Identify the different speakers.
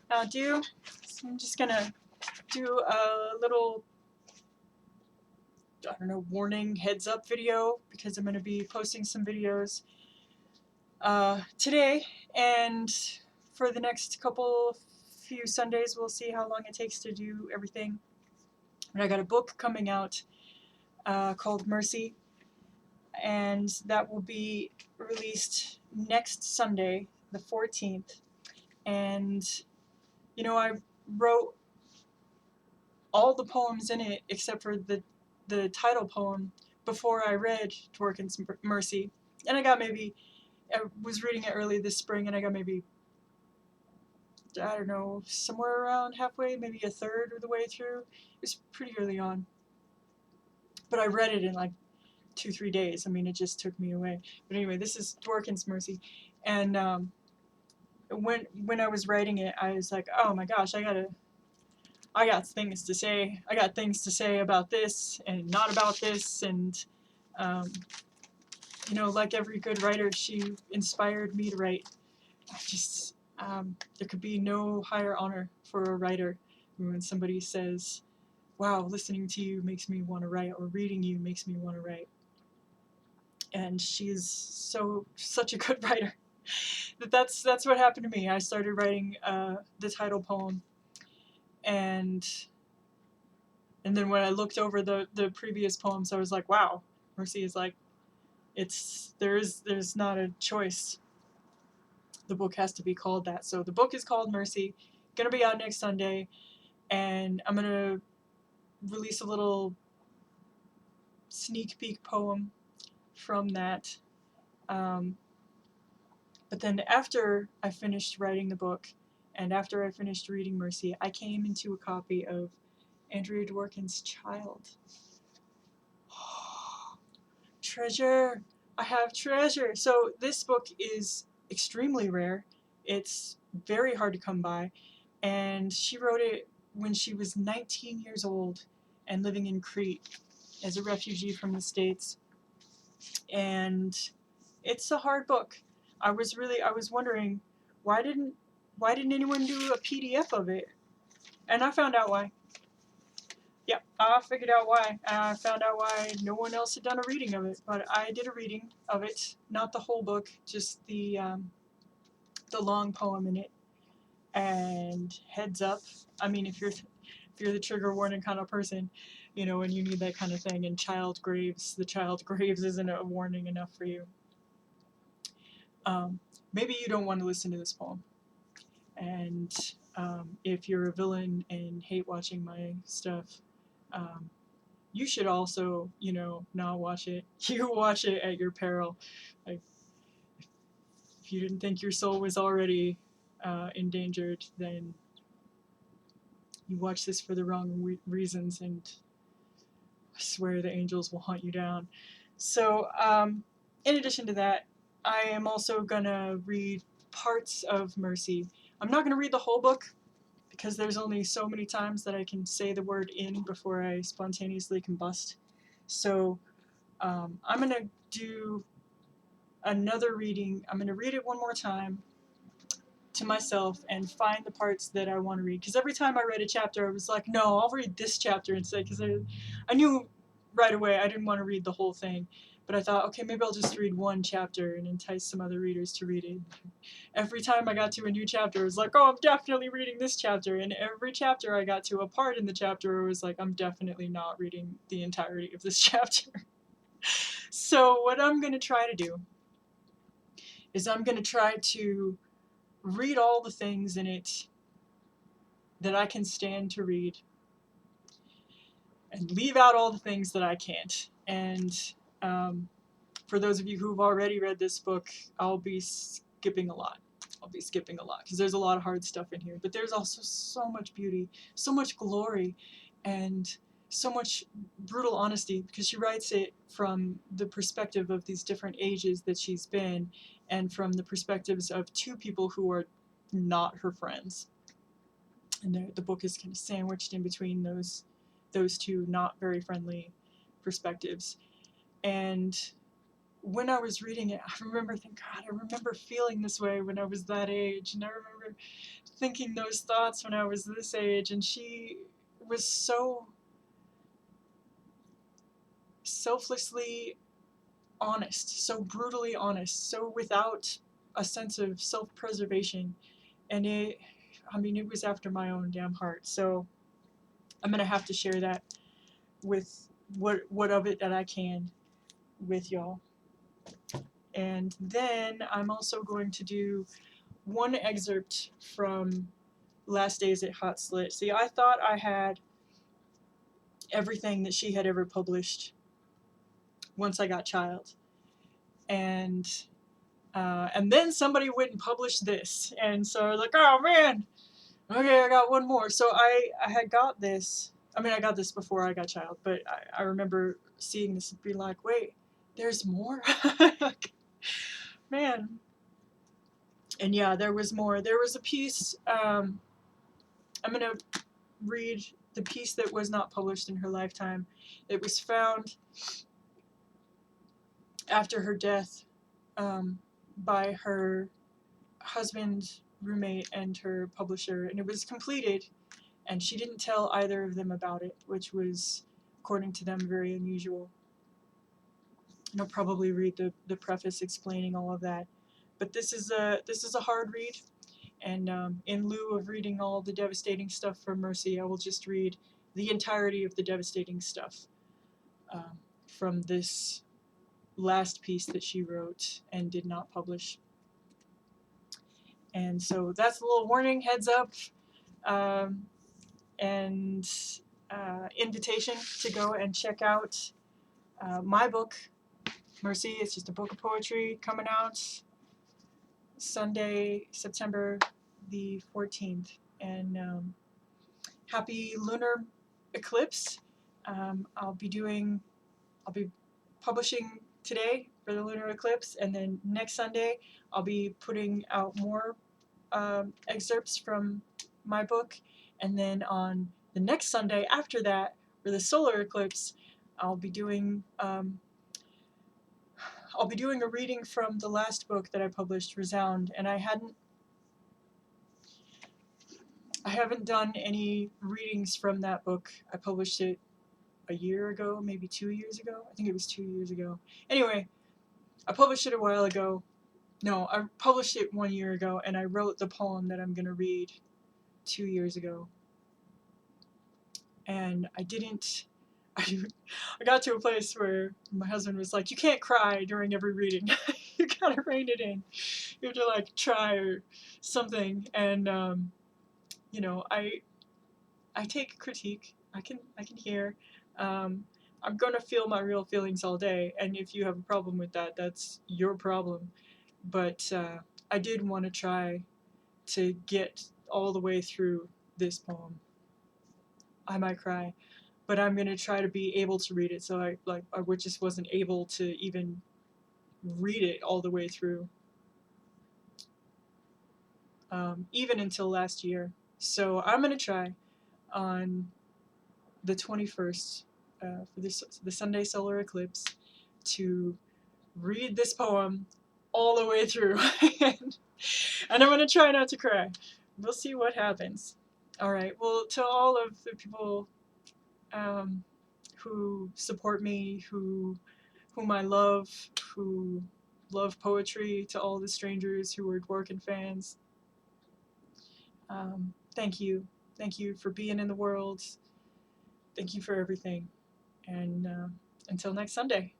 Speaker 1: So I'm just gonna do a little, I don't know, warning heads up video because I'm gonna be posting some videos today, and for the next few Sundays we'll see how long it takes to do everything. But I got a book coming out called Mercy, and that will be released next Sunday, the 14th. And you know, I wrote all the poems in it except for the title poem before I read Dworkin's Mercy. And I was reading it early this spring, and I got maybe, I don't know, somewhere around halfway, maybe a third of the way through. It was pretty early on. But I read it in like 2-3 days. I mean, it just took me away. But anyway, this is Dworkin's Mercy. And when I was writing it, I was like, oh my gosh, I got things to say. I got things to say about this and not about this. And, um, you know, like every good writer, she inspired me to write. There could be no higher honor for a writer when somebody says, wow, listening to you makes me want to write, or reading you makes me want to write. And she's such a good writer. That's what happened to me. I started writing the title poem, and then when I looked over the previous poems, I was like, wow, Mercy is like, there's not a choice. The book has to be called that. So the book is called Mercy, gonna be out next Sunday, and I'm gonna release a little sneak peek poem from that. But then after I finished writing the book, and after I finished reading Mercy, I came into a copy of Andrea Dworkin's Child. Treasure! I have treasure! So this book is extremely rare. It's very hard to come by, and she wrote it when she was 19 years old and living in Crete as a refugee from the States. And it's a hard book. I was wondering, why didn't anyone do a PDF of it? And I found out why. Yep, I figured out why. I found out why no one else had done a reading of it, but I did a reading of it, not the whole book, just the long poem in it. And heads up, I mean, if you're the trigger warning kind of person, you know, and you need that kind of thing, and the child graves isn't a warning enough for you. Maybe you don't want to listen to this poem, and if you're a villain and hate watching my stuff, you should also, you know, not watch it. You watch it at your peril. Like, if you didn't think your soul was already endangered, then you watch this for the wrong reasons, and I swear the angels will hunt you down. So, in addition to that, I am also gonna read parts of Mercy. I'm not gonna read the whole book because there's only so many times that I can say the word in before I spontaneously combust. So I'm gonna do another reading. I'm gonna read it one more time to myself and find the parts that I want to read. Because every time I read a chapter, I was like, no, I'll read this chapter instead. Because I knew right away I didn't want to read the whole thing. But I thought, okay, maybe I'll just read one chapter and entice some other readers to read it. Every time I got to a new chapter, I was like, oh, I'm definitely reading this chapter. And every chapter I got to a part in the chapter, I was like, I'm definitely not reading the entirety of this chapter. So what I'm going to try to do is I'm going to try to read all the things in it that I can stand to read, and leave out all the things that I can't. And for those of you who've already read this book, I'll be skipping a lot. Because there's a lot of hard stuff in here. But there's also so much beauty, so much glory, and so much brutal honesty, because she writes it from the perspective of these different ages that she's been, and from the perspectives of two people who are not her friends. And the book is kind of sandwiched in between those two not very friendly perspectives. And when I was reading it, I remember thinking, God, I remember feeling this way when I was that age, and I remember thinking those thoughts when I was this age, and she was so selflessly honest, so brutally honest, so without a sense of self-preservation, and I mean, it was after my own damn heart. So I'm gonna have to share that with what of it that I can with y'all. And then I'm also going to do one excerpt from Last Days at Hot Slit. See, I thought I had everything that she had ever published once I got Child, and then somebody went and published this, and so I was like, oh man, okay, I got one more. So I had got this. I mean, I got this before I got Child, but I remember seeing this and being like, wait, there's more? Like, man. And yeah, there was more. There was a piece, I'm going to read the piece that was not published in her lifetime. It was found after her death by her husband, roommate, and her publisher, and it was completed, and she didn't tell either of them about it, which was, according to them, very unusual. And I'll probably read the preface explaining all of that. But this is a hard read, and in lieu of reading all the devastating stuff from Mercy, I will just read the entirety of the devastating stuff from this last piece that she wrote and did not publish. And so that's a little warning, heads up, and invitation to go and check out my book, Mercy. It's just a book of poetry coming out Sunday, September the 14th. And happy Lunar Eclipse. I'll be publishing today for the Lunar Eclipse, and then next Sunday I'll be putting out more excerpts from my book, and then on the next Sunday after that, for the solar eclipse, I'll be doing a reading from the last book that I published, Resound, and I haven't done any readings from that book. I published it a year ago, maybe 2 years ago. I think it was 2 years ago. Anyway, I published it a while ago. No, I published it 1 year ago, and I wrote the poem that I'm going to read 2 years ago. And I got to a place where my husband was like, you can't cry during every reading. You gotta rein it in. You have to like try or something. And you know, I take critique. I can hear. I'm gonna feel my real feelings all day, and if you have a problem with that, that's your problem. But I did want to try to get all the way through this poem. I might cry, but I'm gonna try to be able to read it. So I just wasn't able to even read it all the way through, even until last year. So I'm gonna try on the 21st for the Sunday solar eclipse to read this poem all the way through, and I'm gonna try not to cry. We'll see what happens. All right. Well, to all of the people who support me, whom I love, who love poetry, to all the strangers who are Dworkin fans, thank you. Thank you for being in the world. Thank you for everything. And until next Sunday.